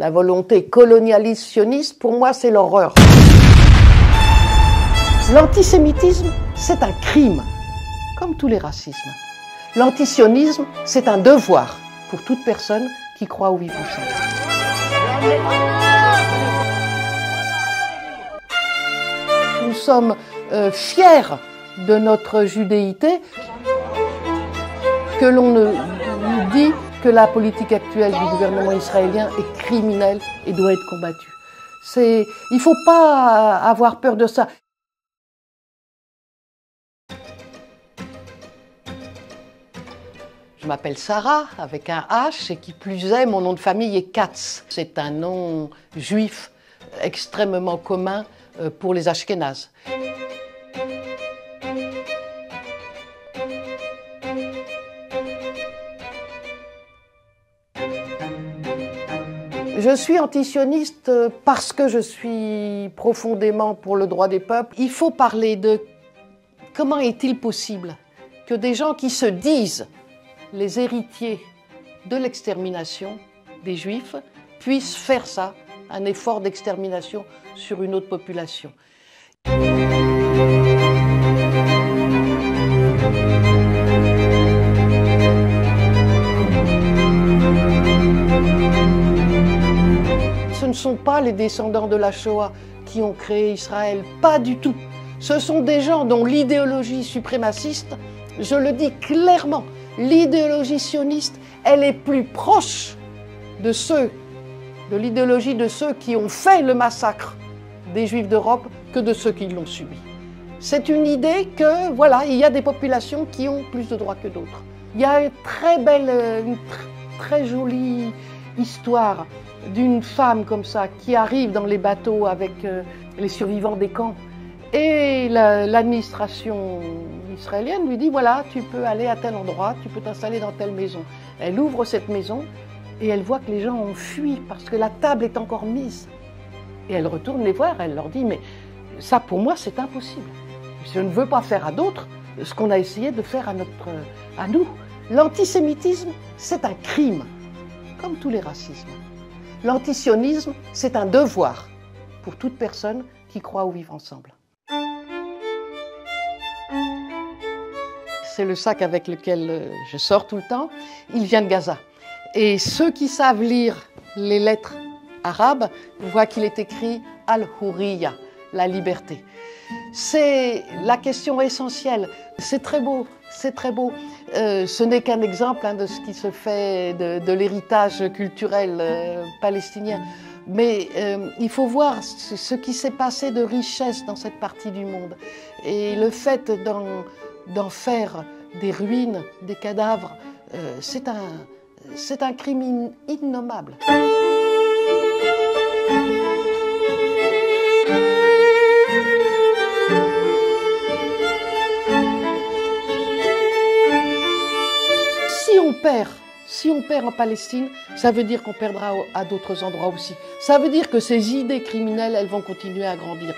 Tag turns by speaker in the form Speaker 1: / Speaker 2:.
Speaker 1: la volonté colonialiste sioniste, pour moi, c'est l'horreur. L'antisémitisme, c'est un crime, comme tous les racismes. L'antisionisme, c'est un devoir pour toute personne qui croit au vivre ensemble. Nous sommes fiers de notre judéité, que l'on nous dit que la politique actuelle du gouvernement israélien est criminelle et doit être combattue. Il ne faut pas avoir peur de ça. Je m'appelle Sarah, avec un H, et qui plus est, mon nom de famille est Katz. C'est un nom juif extrêmement commun pour les Ashkénazes. Je suis antisioniste parce que je suis profondément pour le droit des peuples. Il faut parler de comment est-il possible que des gens qui se disent les héritiers de l'extermination des Juifs puissent faire ça, un effort d'extermination sur une autre population. Ce ne sont pas les descendants de la Shoah qui ont créé Israël, pas du tout. Ce sont des gens dont l'idéologie suprémaciste, je le dis clairement, l'idéologie sioniste, elle est plus proche de l'idéologie de ceux qui ont fait le massacre des Juifs d'Europe que de ceux qui l'ont subi. C'est une idée que, voilà, il y a des populations qui ont plus de droits que d'autres. Il y a une très jolie histoire d'une femme comme ça qui arrive dans les bateaux avec les survivants des camps. Et l'administration israélienne lui dit, voilà, tu peux aller à tel endroit, tu peux t'installer dans telle maison. Elle ouvre cette maison et elle voit que les gens ont fui parce que la table est encore mise. Et elle retourne les voir, elle leur dit, mais ça pour moi c'est impossible. Je ne veux pas faire à d'autres ce qu'on a essayé de faire à nous. L'antisémitisme, c'est un crime, comme tous les racismes. L'antisionisme, c'est un devoir pour toute personne qui croit au vivre ensemble. C'est le sac avec lequel je sors tout le temps. Il vient de Gaza. Et ceux qui savent lire les lettres arabes voient qu'il est écrit Al-Hurriya, la liberté. C'est la question essentielle. C'est très beau, c'est très beau. Ce n'est qu'un exemple de ce qui se fait de l'héritage culturel palestinien. Mais il faut voir ce qui s'est passé de richesse dans cette partie du monde. Et le fait d'en faire des ruines, des cadavres, c'est un crime innommable. Si on perd en Palestine, ça veut dire qu'on perdra à d'autres endroits aussi. Ça veut dire que ces idées criminelles, elles vont continuer à grandir.